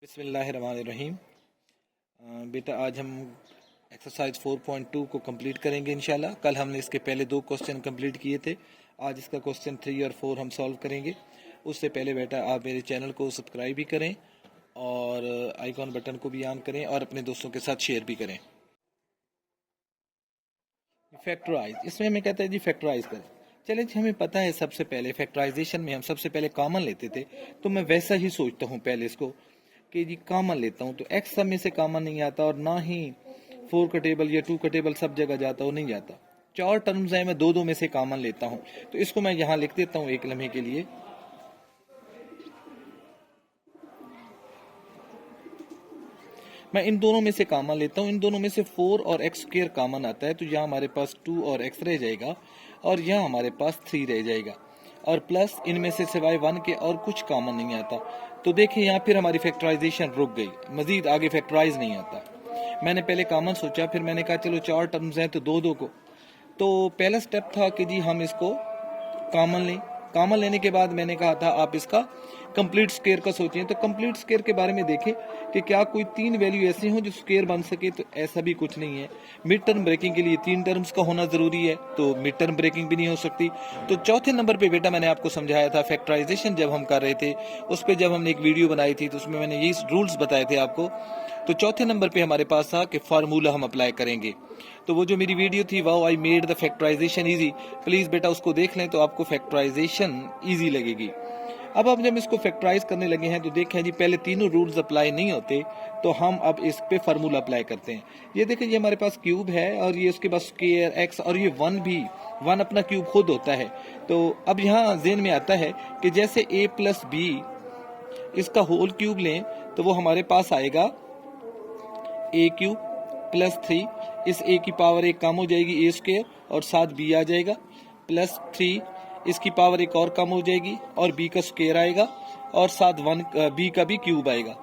बिस्मिल्लाहिर्रहमानिर्रहीम। बेटा आज हम एक्सरसाइज 4.2 को कंप्लीट करेंगे इंशाल्लाह। कल हमने इसके पहले 2 क्वेश्चन कंप्लीट किए थे। आज इसका क्वेश्चन 3 और 4 हम सॉल्व करेंगे। उससे पहले बेटा आप मेरे चैनल को सब्सक्राइब भी करें और आइकॉन बटन को भी ऑन करें और अपने दोस्तों के साथ शेयर भी करें। फैक्टराइज, इसमें हमें कहता है जी फैक्टराइज करें। चलिए जी, हमें पता है सबसे पहले फैक्टराइजेशन में हम सबसे पहले कॉमन लेते थे, तो मैं वैसा ही सोचता हूँ पहले इसको कि जी कॉमन लेता हूँ। तो एक्स सब में से कॉमन नहीं आता और ना ही 4 का टेबल या 2 का टेबल सब जगह जाता हो, नहीं जाता। 4 टर्म्स है, मैं दो में से कॉमन लेता हूँ। तो इसको मैं यहाँ लिख देता हूँ एक लम्हे के लिए। मैं इन दोनों में से कॉमन लेता हूँ। इन दोनों में से 4 और एक्स स्क्वायर कॉमन आता है, तो यहाँ हमारे पास 2 और एक्स रह जाएगा और यहाँ हमारे पास 3 रह जाएगा और प्लस इनमें से सिवाय 1 के और कुछ कॉमन नहीं आता। तो देखिए यहाँ फिर हमारी फैक्टराइजेशन रुक गई, मजीद आगे फैक्टराइज नहीं आता। मैंने पहले कॉमन सोचा, फिर मैंने कहा चलो 4 टर्म्स हैं तो दो को। तो पहला स्टेप था कि जी हम इसको कॉमन लें। कॉमन लेने के बाद मैंने कहा था आप इसका कंप्लीट स्क्वायर का सोचें। तो कंप्लीट स्क्वायर के बारे में देखें कि क्या कोई 3 वैल्यू ऐसी हो जो स्क्वायर बन सके, तो ऐसा भी कुछ नहीं है। मिड टर्म ब्रेकिंग के लिए 3 टर्म्स का होना जरूरी है, तो मिड टर्म ब्रेकिंग भी नहीं हो सकती। तो चौथे नंबर पे बेटा मैंने आपको समझाया था फैक्टराइजेशन जब हम कर रहे थे, उस पर जब हमने एक वीडियो बनाई थी तो उसमें मैंने यही रूल्स बताए थे आपको। तो चौथे नंबर पे हमारे पास था कि फार्मूला हम अप्लाई करेंगे। तो वो जो मेरी वीडियो थी wow I made the factorisation easy, please बेटा उसको देख लें तो आपको फैक्टराइजेशन इजी लगेगी। अब जब इसको फैक्टराइज करने लगे हैं तो देखें जी पहले तीनों रूल्स अप्लाई नहीं होते, तो हम अब इस पे फार्मूला अप्लाई करते हैं। ये देखें ये हमारे पास क्यूब है और ये उसके पास स्क्वायर एक्स और ये 1 भी, 1 अपना क्यूब खुद होता है। तो अब यहाँ ज़हन में आता है कि जैसे a प्लस बी इसका होल क्यूब लें तो वो हमारे पास आएगा a क्यूब प्लस 3, इस a की पावर एक कम हो जाएगी a स्क्वायर और साथ b आ जाएगा प्लस 3, इसकी पावर एक और कम हो जाएगी और b का स्क्वायर आएगा और साथ 1 b का भी क्यूब आएगा।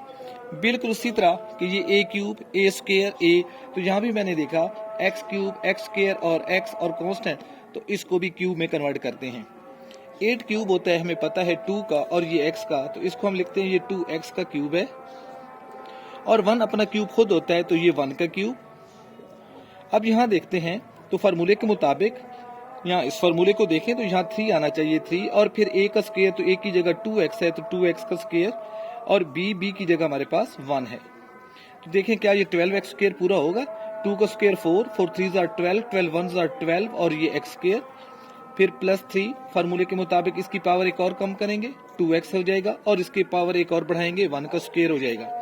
बिल्कुल उसी तरह कि ये a cube a square a, तो यहाँ भी मैंने देखा x क्यूब x स्क्वायर और x और कांस्टेंट, तो इसको भी क्यूब में कन्वर्ट करते हैं। 8 क्यूब होता है हमें पता है 2 का और ये x का, तो इसको हम लिखते हैं ये 2x का क्यूब है और 1 अपना क्यूब खुद होता है, तो ये 1 का क्यूब। अब यहाँ देखते हैं तो फार्मूले के मुताबिक यहाँ इस फार्मूले को देखें तो यहाँ 3 आना चाहिए 3 और फिर a का स्क्वायर, तो a की जगह 2x है तो 2x का स्क्वायर और b की जगह हमारे पास 1 है। तो देखें क्या ये 12x स्क्वायर पूरा होगा। 2 का स्क्वायर 4, 4 3 12, 12 1 12 और ये x स्क्वायर फिर प्लस 3, फार्मूले के मुताबिक इसकी पावर एक और कम करेंगे 2x हो जाएगा और इसकी पावर एक और बढ़ाएंगे 1 का स्क्वायर हो जाएगा।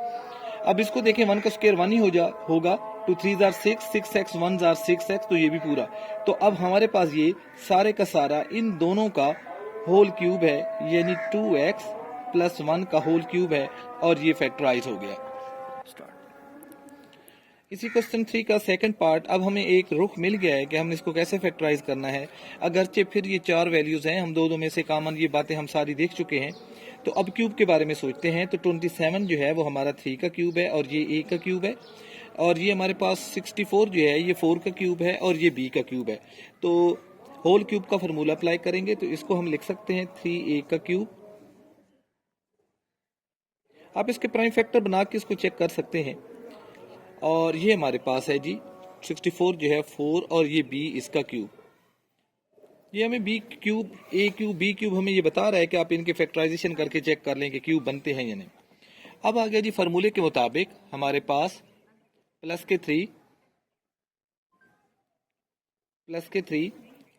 अब इसको देखें 1 का स्क्वायर 1 ही होगा, 2 3 6, 6x 1 6x, तो ये भी पूरा। तो अब हमारे पास ये सारे का सारा इन दोनों का होल क्यूब है, यानी 2x प्लस 1 का होल क्यूब है और ये फैक्टराइज हो गया। इसी क्वेश्चन 3 का सेकंड पार्ट, अब हमें एक रुख मिल गया है कि हमने इसको कैसे फैक्टराइज करना है। अगरचे फिर ये 4 वैल्यूज हैं, हम दो में से कॉमन ये बातें हम सारी देख चुके हैं। तो अब क्यूब के बारे में सोचते हैं। तो 27 जो है वो हमारा 3 का क्यूब है और ये a का क्यूब है और ये हमारे पास 64 जो है ये 4 का क्यूब है और ये b का क्यूब है। तो होल क्यूब का फार्मूला अप्लाई करेंगे तो इसको हम लिख सकते हैं 3a का क्यूब। आप इसके प्राइम फैक्टर बना के इसको चेक कर सकते हैं और ये हमारे पास है जी 64 जो है 4 और ये b इसका क्यूब। ये हमें b cube a cube b cube हमें ये बता रहा है कि आप इनके फैक्टराइजेशन करके चेक कर लें कि क्यूब बनते हैं या नहीं। अब आ गया जी फार्मूले के मुताबिक हमारे पास प्लस के 3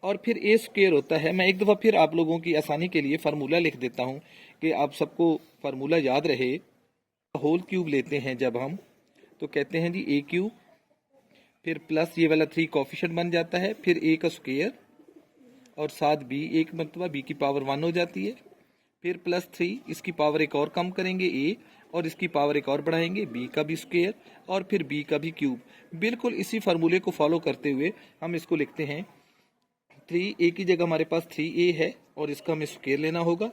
और फिर a स्क्वायर होता है। मैं एक दफ़ा फिर आप लोगों की आसानी के लिए फार्मूला लिख देता हूँ कि आप सबको फार्मूला याद रहे। होल क्यूब लेते हैं जब हम तो कहते हैं जी a क्यूब फिर प्लस ये वाला 3 कोफिशिएंट बन जाता है, फिर a का स्क्वायर और साथ b, एक मतलब b की पावर 1 हो जाती है, फिर प्लस 3 इसकी पावर एक और कम करेंगे a और इसकी पावर एक और बढ़ाएंगे b का भी स्क्वायर और फिर b का भी क्यूब। बिल्कुल इसी फार्मूले को फॉलो करते हुए हम इसको लिखते हैं 3a की जगह हमारे पास 3a है और इसका हमें स्क्वायर लेना होगा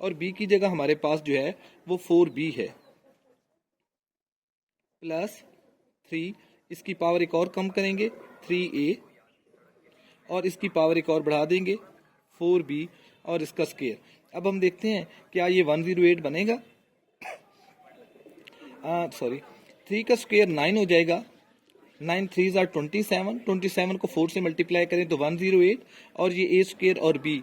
और b की जगह हमारे पास जो है वो 4b है प्लस 3 इसकी पावर एक और कम करेंगे 3a और इसकी पावर एक और बढ़ा देंगे 4b और इसका स्क्वायर। अब हम देखते हैं क्या ये 108 बनेगा। सॉरी 3 का स्क्वायर 9 हो जाएगा, 9 3 ज़ार 27, 27 को 4 से मल्टीप्लाई करें तो 108, और ये ए स्क्वायर और बी,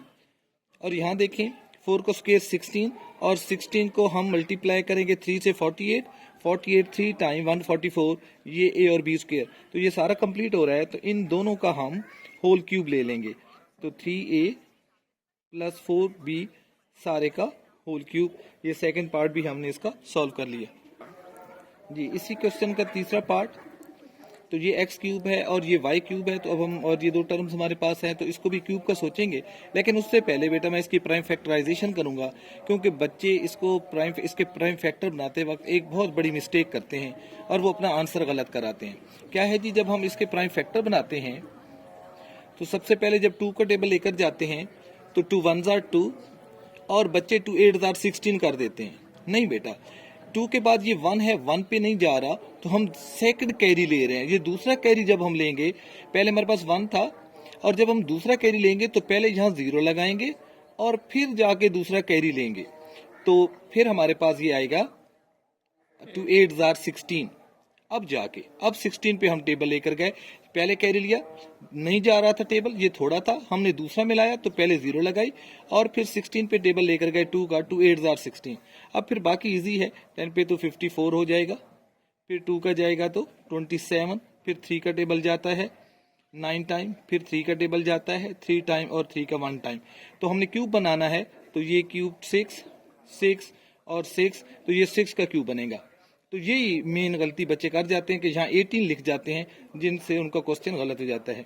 और यहाँ देखें 4 को स्क्वायर 16, और 16 को हम मल्टीप्लाई करेंगे 3 से 48, 48 3 टाइम 144, ये ए और बी स्क्वायर, तो ये सारा कंप्लीट हो रहा है। तो इन दोनों का हम होल क्यूब ले लेंगे, तो 3a प्लस 4b सारे का होल क्यूब। ये सेकंड पार्ट भी हमने इसका सॉल्व कर लिया जी। इसी क्वेश्चन का तीसरा पार्ट, तो ये एक्स क्यूब है और ये वाई क्यूब है, तो अब हम, और ये दो टर्म्स हमारे पास हैं, तो इसको भी क्यूब का सोचेंगे। लेकिन उससे पहले बेटा मैं इसकी प्राइम फैक्टराइजेशन करूंगा, क्योंकि बच्चे इसके प्राइम फैक्टर बनाते वक्त एक बहुत बड़ी मिस्टेक करते हैं और वो अपना आंसर गलत कराते हैं। क्या है जी, जब हम इसके प्राइम फैक्टर बनाते हैं तो सबसे पहले जब 2 का टेबल लेकर जाते हैं तो 2 1 ज़ार 2, और बच्चे 2 8 ज़ार 16 कर देते हैं। नहीं बेटा, 2 के बाद ये 1 है, 1 पे नहीं जा रहा, तो हम सेकंड कैरी ले रहे हैं। ये दूसरा कैरी जब हम लेंगे, पहले हमारे पास 1 था, और जब हम दूसरा कैरी लेंगे तो पहले यहाँ 0 लगाएंगे और फिर जाके दूसरा कैरी लेंगे, तो फिर हमारे पास ये आएगा 2 8 ज़ार 16। अब 16 पे हम टेबल लेकर गए, पहले कैरी लिया, नहीं जा रहा था टेबल, ये थोड़ा था, हमने दूसरा मिलाया तो पहले 0 लगाई, और फिर 16 पे टेबल लेकर गए 2 का, 2 8 ज़ार 16। अब फिर बाकी इजी है, 10 पे तो 54 हो जाएगा, फिर 2 का जाएगा तो 27, फिर 3 का टेबल जाता है 9 टाइम, फिर 3 का टेबल जाता है 3 टाइम, और 3 का 1 टाइम। तो हमने क्यूब बनाना है, तो ये क्यूब 6 6 और 6, तो ये 6 का क्यूब बनेगा। तो यही मेन गलती बच्चे कर जाते हैं कि यहाँ 18 लिख जाते हैं, जिनसे उनका क्वेश्चन गलत हो जाता है।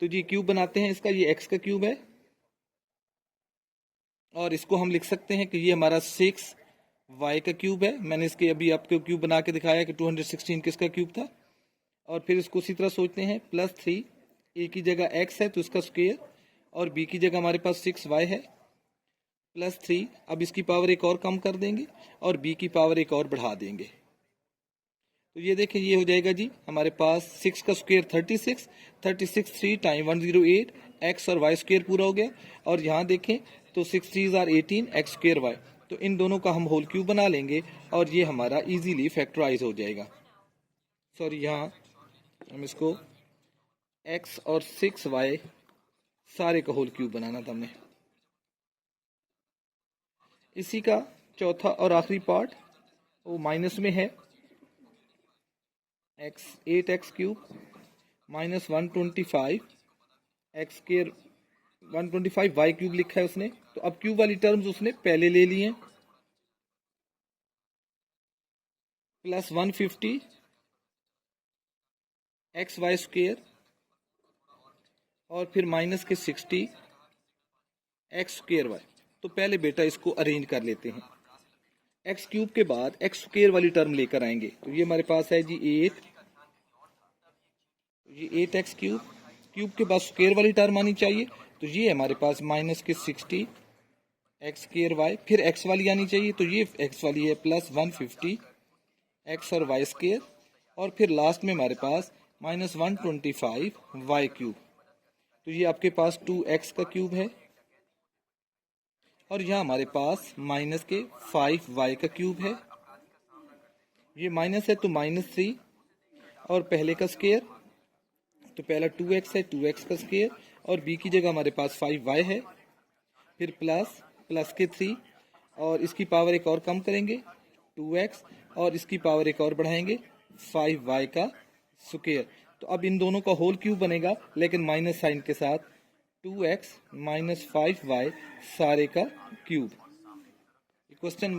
तो जी क्यूब बनाते हैं इसका, ये x का क्यूब है, और इसको हम लिख सकते हैं कि ये हमारा 6y का क्यूब है। मैंने इसके अभी आपको क्यूब बना के दिखाया कि 216 किसका क्यूब था। और फिर इसको उसी तरह सोचते हैं, +3, a की जगह x है तो इसका स्क्वायर, और b की जगह हमारे पास 6y है, +3। अब इसकी पावर एक और कम कर देंगे और b की पावर एक और बढ़ा देंगे, तो ये देखें ये हो जाएगा जी हमारे पास 6 का स्क्वायर 36, 36 3 टाइम 108, x और y स्क्वायर पूरा हो गया। और यहाँ देखें तो 6 3 ज़ार 18, x स्क्वायर y, तो इन दोनों का हम होल क्यूब बना लेंगे और ये हमारा इजीली फैक्टराइज हो जाएगा। सॉरी, यहाँ हम इसको x और 6y सारे का होल क्यूब बनाना था हमने। इसी का चौथा और आखिरी पार्ट वो माइनस में है, 8x cube minus 125, x square 125, y cube लिखा है उसने, तो अब क्यूब वाली टर्म्स उसने पहले ले ली हैं, प्लस 150 एक्स वाई स्क्वायर, और फिर माइनस के 60 एक्स स्क्वायर वाई। तो पहले बेटा इसको अरेंज कर लेते हैं, एक्स क्यूब के बाद एक्स स्क्वायर वाली टर्म लेकर आएंगे, तो ये हमारे पास है जी 8, ये 8x क्यूब, क्यूब के बाद स्क्वायर वाली टर्म आनी चाहिए, तो ये हमारे पास माइनस के 60 एक्स स्क्वायर वाई, फिर एक्स वाली आनी चाहिए, तो ये एक्स वाली है प्लस 150 एक्स और वाई स्क्वायर, और फिर लास्ट में हमारे पास माइनस 125 वाई क्यूब। तो ये आपके पास 2x का क्यूब है, और यहाँ हमारे पास माइनस के 5y का क्यूब है, ये माइनस है तो -3, और पहले का स्क्वायर, तो पहला 2x है, 2x का स्क्वायर, और b की जगह हमारे पास 5y है, फिर प्लस के 3, और इसकी पावर एक और कम करेंगे 2x, और इसकी पावर एक और बढ़ाएंगे 5y का स्क्वायर। तो अब इन दोनों का होल क्यूब बनेगा, लेकिन माइनस साइन के साथ, 2x माइनस 5y सारे का क्यूब। क्वेश्चन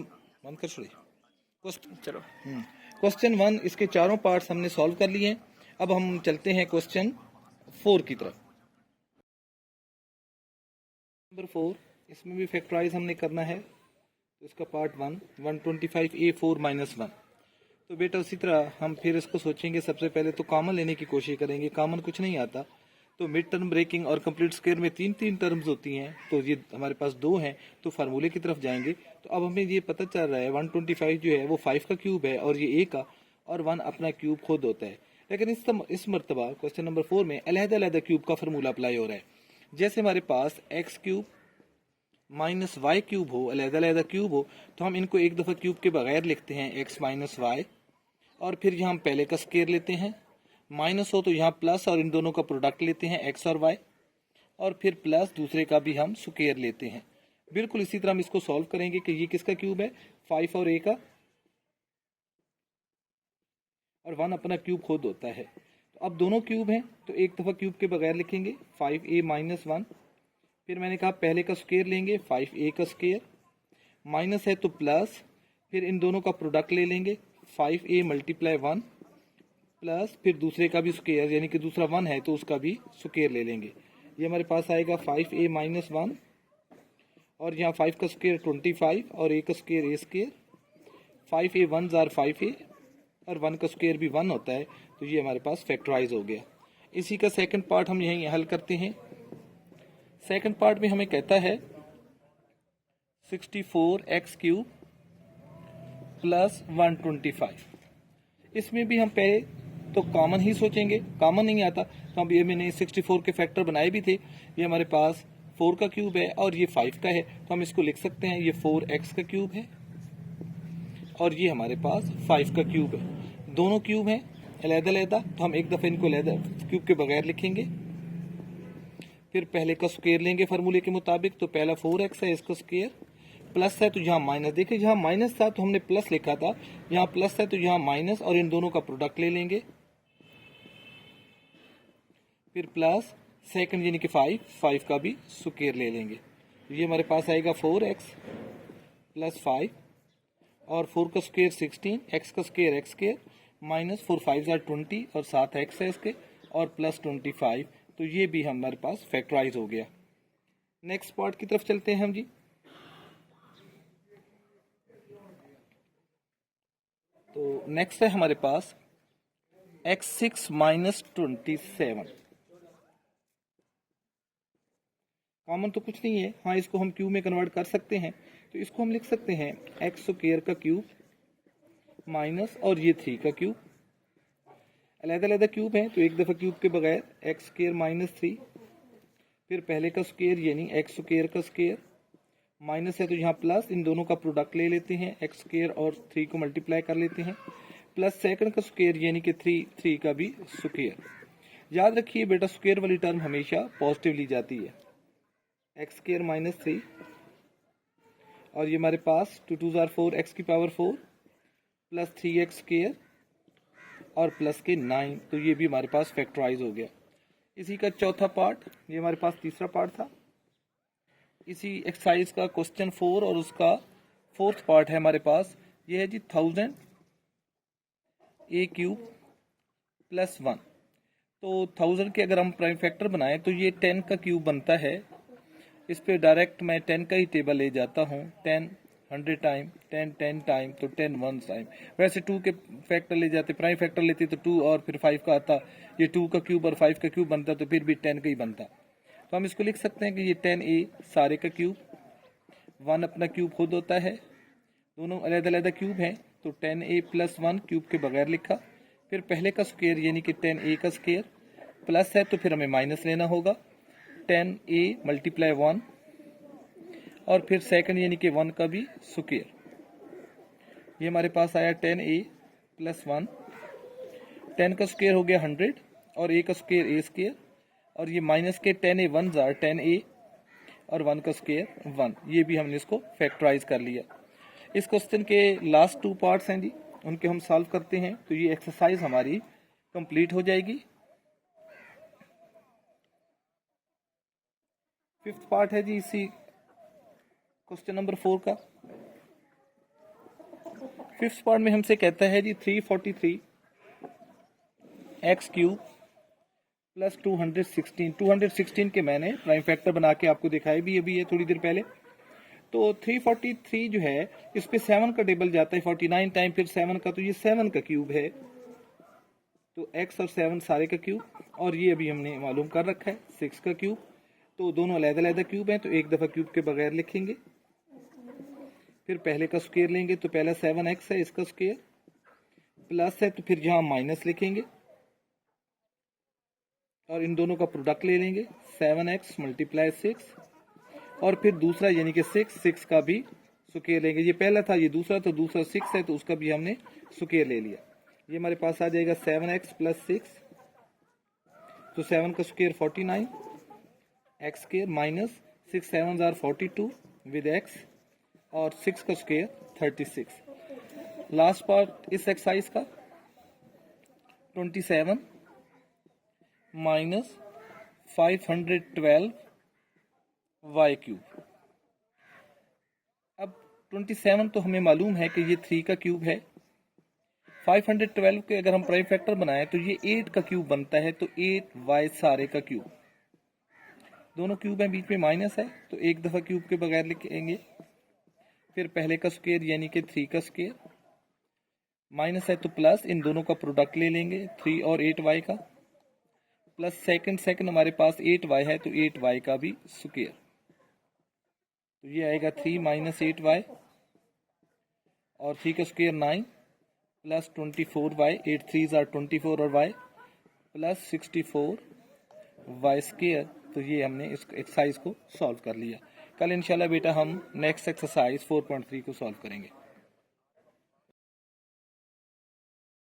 1 कर छोड़िए, क्वेश्चन 1 इसके चारों पार्ट्स हमने सॉल्व कर लिए हैं। अब हम चलते हैं क्वेश्चन 4 की तरफ। नंबर 4, इसमें भी फैक्टराइज हमने करना है, तो इसका पार्ट 1 125a4 - 1। तो बेटा उसी तरह हम फिर इसको सोचेंगे, सबसे पहले तो कॉमन लेने की कोशिश करेंगे, कॉमन कुछ नहीं आता, तो मिड टर्म ब्रेकिंग और कंप्लीट स्क्वायर में 3 टर्म्स होती हैं, तो ये हमारे पास 2 हैं, तो फार्मूले की तरफ जाएंगे। तो अब हमें ये पता चल रहा है 125 जो है वो 5 का क्यूब है, और ये a का, और 1 अपना क्यूब खुद होता है। लेकिन इस मरतबा क्वेश्चन नंबर 4 में अलग-अलग क्यूब का फार्मूला अप्लाई हो रहा है। जैसे हमारे पास x cube minus y cube हो, अलग-अलग क्यूब हो, तो हम इनको एक दफ़ा क्यूब के बगैर लिखते हैं x माइनस वाई, और फिर यहाँ हम पहले का स्क्वायर लेते हैं, माइनस हो तो यहाँ प्लस और इन दोनों का प्रोडक्ट लेते हैं एक्स और वाई, और फिर प्लस दूसरे का भी हम स्क्वायर लेते हैं। बिल्कुल इसी तरह हम इसको सॉल्व करेंगे कि ये किसका क्यूब है, 5 और a का, और 1 अपना क्यूब खुद होता है। तो अब दोनों क्यूब हैं तो एक दफ़ा क्यूब के बगैर लिखेंगे 5a माइनस 1, फिर मैंने कहा पहले का स्क्वायर लेंगे 5a का स्क्वायर, माइनस है तो प्लस, फिर इन दोनों का प्रोडक्ट ले लेंगे 5a मल्टीप्लाई 1 प्लस फिर दूसरे का भी स्क्वायर यानी कि दूसरा 1 है तो उसका भी स्क्वायर ले लेंगे। ये हमारे पास आएगा 5a माइनस 1, और यहाँ 5 का स्क्वायर 25 और a का square a square, 5a 1 jar 5a और 1 का स्क्वायर भी 1 होता है, तो ये हमारे पास फैक्टराइज हो गया। इसी का सेकंड पार्ट हम यहीं हल करते हैं। सेकंड पार्ट में हमें कहता है 64x क्यूब प्लस 125। इसमें भी हम पहले तो कॉमन ही सोचेंगे, कॉमन नहीं आता तो हम ये मैंने 64 के फैक्टर बनाए भी थे। ये हमारे पास 4 का क्यूब है और ये 5 का है, तो हम इसको लिख सकते हैं ये 4x का क्यूब है और ये हमारे पास 5 का क्यूब है। दोनों क्यूब हैं अलग-अलग, तो हम एक दफ़े इनको अलग क्यूब के बगैर लिखेंगे। फिर पहले का स्क्वायर लेंगे फार्मूले के मुताबिक, तो पहला 4x है, इसका स्क्वायर, प्लस है तो यहाँ माइनस, देखिए जहाँ माइनस था तो हमने प्लस लिखा था, यहाँ प्लस है तो यहाँ माइनस, और इन दोनों का प्रोडक्ट ले लेंगे। फिर प्लस सेकंड यानी कि 5 का भी स्क्वायर ले लेंगे। ये हमारे पास आएगा 4x प्लस 5 और 4 का स्क्वायर 16, x का स्क्वायर x स्क्वायर माइनस 4 5 20 और 7 x है इसके, और प्लस 25। तो ये भी हमारे पास फैक्टराइज हो गया। नेक्स्ट पार्ट की तरफ चलते हैं हम जी। तो नेक्स्ट है हमारे पास x6 माइनस 27। कॉमन तो कुछ नहीं है, हाँ इसको हम क्यूब में कन्वर्ट कर सकते हैं, तो इसको हम लिख सकते हैं एक्स स्क्वायर का क्यूब माइनस और ये 3 का क्यूब। अलग-अलग क्यूब हैं तो एक दफ़ा क्यूब के बगैर एक्स स्क्वायर माइनस 3, फिर पहले का स्क्वायर यानी एक्स स्क्वायर का स्क्वायर, माइनस है तो यहाँ प्लस, इन दोनों का प्रोडक्ट ले लेते हैं, एक्स स्क्वायर और 3 को मल्टीप्लाई कर लेते हैं, प्लस सेकंड का स्क्वायर यानी कि 3 का भी स्क्वायर। याद रखिए बेटा स्क्वायर वाली टर्म हमेशा पॉजिटिव ली जाती है। एक्स स्क्वायर माइनस 3 और ये हमारे पास 2 2 जार 4 एक्स की पावर 4 प्लस 3x स्क्वायर और प्लस के 9, तो ये भी हमारे पास फैक्टराइज हो गया। इसी का चौथा पार्ट, ये हमारे पास तीसरा पार्ट था। इसी एक्सरसाइज का क्वेश्चन 4 और उसका फोर्थ पार्ट है हमारे पास, ये है जी 1000 a क्यूब प्लस 1। तो 1000 के अगर हम प्राइम फैक्टर बनाएं तो ये 10 का क्यूब बनता है। इस पे डायरेक्ट मैं 10 का ही टेबल ले जाता हूँ, 10 100 टाइम, 10 टाइम, तो 10 1 टाइम। वैसे 2 के फैक्टर ले जाते, प्राइम फैक्टर लेते तो 2 और फिर 5 का आता, ये 2 का क्यूब और 5 का क्यूब बनता तो फिर भी 10 का ही बनता। तो हम इसको लिख सकते हैं कि ये 10a सारे का क्यूब, 1 अपना क्यूब खुद होता है, दोनों अलग-अलग क्यूब हैं तो 10a प्लस 1 क्यूब के बगैर लिखा, फिर पहले का स्क्वायर यानी कि 10a का स्क्वायर, प्लस है तो फिर हमें माइनस लेना होगा, 10a मल्टीप्लाई 1 और फिर सेकंड यानी कि 1 का भी स्क्वायर। ये हमारे पास आया 10a प्लस 1, 10 का स्क्वायर हो गया 100 और a का स्क्वायर a स्क्वायर, और ये माइनस के 10a 1 जार 10a और 1 का स्क्वायर 1। ये भी हमने इसको फैक्टराइज कर लिया। इस क्वेश्चन के लास्ट 2 पार्ट्स हैं जी, उनके हम सॉल्व करते हैं तो ये एक्सरसाइज हमारी कंप्लीट हो जाएगी। फिफ्थ पार्ट है जी इसी क्वेश्चन नंबर 4 का। फिफ्थ पार्ट में हमसे कहता है जी 343 एक्स क्यूब प्लस 216 के मैंने प्राइम फैक्टर बना के आपको दिखाई भी अभी है थोड़ी देर पहले। तो 343 जो है इस पे 7 का टेबल जाता है 49 टाइम, फिर 7 का, तो ये 7 का क्यूब है, तो x और 7 सारे का क्यूब, और ये अभी हमने मालूम कर रखा है 6 का क्यूब। तो दोनों अलग-अलग क्यूब हैं तो एक दफ़ा क्यूब के बगैर लिखेंगे, फिर पहले का स्क्वायर लेंगे तो पहला 7x है, इसका स्क्वायर, प्लस है तो फिर यहाँ माइनस लिखेंगे और इन दोनों का प्रोडक्ट ले लेंगे 7x मल्टीप्लाई 6, और फिर दूसरा यानी कि 6 का भी स्क्वायर लेंगे। ये पहला था, ये दूसरा, तो दूसरा 6 है तो उसका भी हमने स्क्वायर ले लिया। ये हमारे पास आ जाएगा 7x प्लस 6, तो 7 का square 49, x square minus 6 7 are 42 with x और 6 का स्क्वायर 36। लास्ट पार्ट इस एक्सरसाइज का 27 माइनस 512 y क्यूब। अब 27 तो हमें मालूम है कि ये 3 का क्यूब है। 512 के अगर हम प्राइम फैक्टर बनाएं तो ये 8 का क्यूब बनता है, तो 8y सारे का क्यूब। दोनों क्यूब हैं, बीच में माइनस है, तो एक दफा क्यूब के बगैर लिखेंगे। फिर पहले का स्क्वायर यानी कि 3 का स्क्वायर, माइनस है तो प्लस, इन दोनों का प्रोडक्ट ले लेंगे 3 और 8y का, प्लस सेकंड हमारे पास 8y है तो 8y का भी स्क्वायर, तो ये आएगा 3 माइनस 8y और 3 का स्क्वायर 9 प्लस 24y, 8 3 आर 24 और y प्लस 64y स्क्वायर। तो ये हमने इस एक्सरसाइज को सॉल्व कर लिया। कल इंशाल्लाह बेटा हम नेक्स्ट एक्सरसाइज 4.3 को सॉल्व करेंगे।